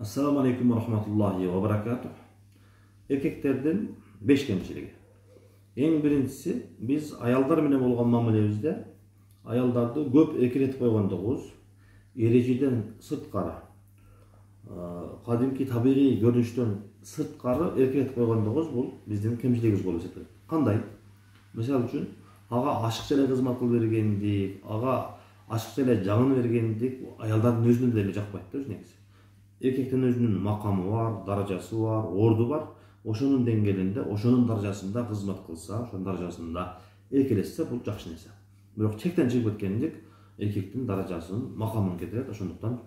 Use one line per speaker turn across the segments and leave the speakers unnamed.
Assalamu alaikum wa rahmatullahi wa barakatuh. Erkeklerden 5 kemçiligi. En birincisi biz ayalдар менен болгон мамилебизде ayaldарды көп эркелетип койгондугубуз, эрежеден сырткары, кадимки табигый көрүнүштөн сырткары эркелетип койгондугубуз бул биздин кемчилигибиз болуп эсептелет. Кандай? Мисалы үчүн ага ашыкча эле кызмат кылып бергендик, ага ашыкча эле жагын бергендик аялдардын өзүнө деле жакпайт да негизи. Erkekten özünün makamı var, darajası var, ordu var. Oşonun dengелинде, oşonun darajasında kızmat kılsa, oşonun darajasında erkeletse bu жакшы нерсе. Бирок чектен чыгып кеткендик эркектин даражасын, макамын кетирет, ошондуктан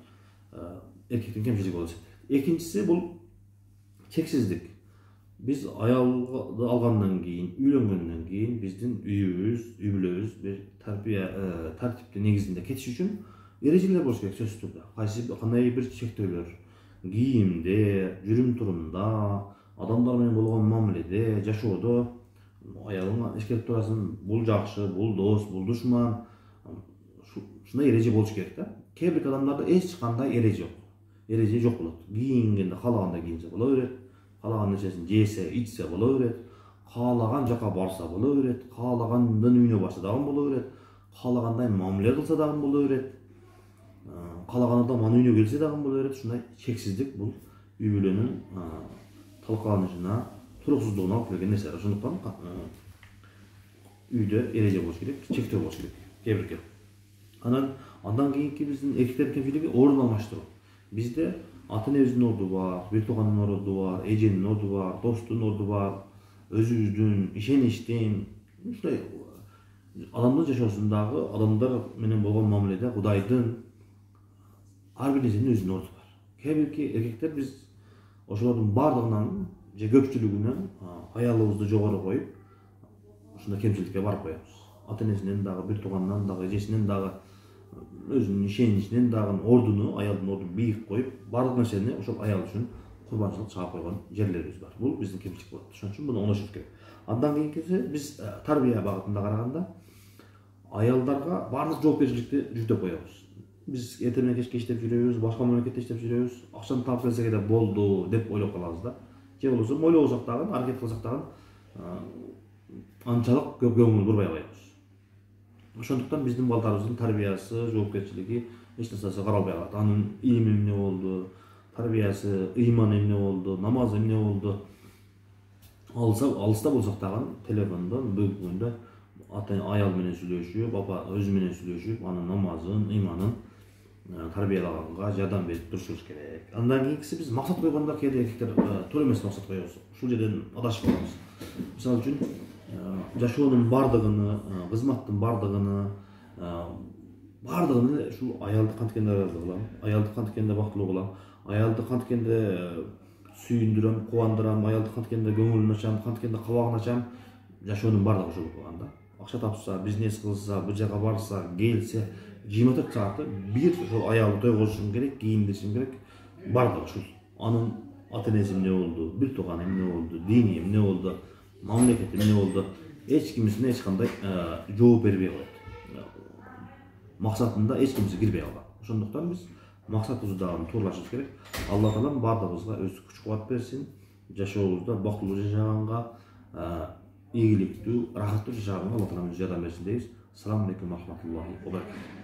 эркектин кемчилиги болуп эсептелет. Экинчиси бул чексиздик. Биз аялды алгандан кийин, үйлөнгөндөн кийин биздин үйүбүз, үй бүлөбүз бир тартиптин негизинде кетиш үчүн эрежелер болуш керек сөзсүз түрдө. Кандай бир чектөөлөр кийимде, жүрүм турумда, адамдар менен болгон мамиледе, жашоодо аялыңа эскертип турасың, бул жакшы, бул дос, бул душман. Ушундай эреже болуш керек да. Кээ бир адамдарда эч кандай эреже жок. Эреже жок болот. Кийингенде каалагандай кийинсе боло берет, каалаган нерсесин жесе, ичсе боло берет, каалаган жака барса боло берет, каалагандын үйүнө барса дагы боло берет, каалагандай мамиле кылса дагы боло берет. Каалаган адам анын үйүнө келсе дагы боло берет. Ушундай чексиздик бул үй бүлөнүн талкаланышына, туруксуздугуна алып келген нерсе. Ошондуктан үйдө эреже болуш керек, чектөө болуш керек. Кээ бирге. Андан кийинки биздин эркектердин кемчилиги ордун алмаштыруу. Бизде ата энебиздин орду бар, бир туугандын орду бар, эженин орду бар, достун орду бар, өзүбүздүн ишеничтин, ушундай адамдын жашоосундагы адамдар менен болгон мамиледе Кудайдын ар бир нерсенин өзүнүн орду бар. Кээ бирки эркектер биз ошолордун бардыгынан же көпчүлүгүнөн аялыбызды жогору коюп, ушундай кемчиликке барып коебуз. Ата энесинен дагы, бир туугандан дагы, эжесинен дагы, өзүнүн ишеничинен дагы ордуну, аялдын ордун бийик коюп, бардык нерсени ошол аял үчүн курбанчылык чыгап койгон жерлерибиз бар. Бул биздин кемчилик болот. Ошон үчүн муну оңошуш керек. Андан кийинкиси биз тарбия багытында караганда аялдарга бардык жоопкерчиликти жүктөп коебуз. Биз эртең менен кечке иштеп жүрөбүз, башка мамлекетте иштеп жүрөбүз, акчаны таап келсек эле болду деп ойлоп калабыз да. Же болбосо ойлобосок дагы, аракет кылсак дагы анчалык көп көңүл бурбай коебуз. Ошондуктан биздин балдарыбыздын тарбиясы, жоопкерчилиги эч нерсеси каралбай калат. Анын илими эмне болду, тарбиясы, ыйманы эмне болду, намазы эмне болду. Алыста болсок дагы телефондон бүгүнкү күндө аял менен сүйлөшүп, баба өзү менен сүйлөшүп, анын намазын, ыйманын тарбиялаганга жардам берип турушубуз керек. Андан кийинкиси биз максат койгондо кээде эркектер туура эмес максат коебуз. Ушул жерден адашып калабыз. Мисалы үчүн жашоонун бардыгыны, кызматтын бардыгыны ушул аялды канткенде ыраазы кылам, аялды канткенде бактылуу кылам, аялды канткенде сүйүндүрөм, кубандырам, аялды канткенде көңүлүн ачам, канткенде кабагын ачам. Жашоонун бардыгы ошол болгон да. Акча тапса, бизнес кылса, бир жака барса, келсе, 24 саатты бир ошол аялды тойгозушум керек, кийиндиришим керек. Бардыгы ушул. Анын ата энеси эмне болду, бир тууганы эмне болду, дини эмне болду, мамлекети эмне болду, эч кимисине эч кандай жооп бербей коет. Максатында эч кимиси кирбей калган. Ошондуктан биз максатыбызды дагы тууралашыбыз керек. Алла таалам бардыгыбызга өз күч-кубат берсин. Жашообузда бактылуу жашаганга, ийгиликтүү, рахаттуу жашаганга Алла таалам жардам берсин дейбиз. Assalamu alaikum wa rahmatullahi wa barakatuh.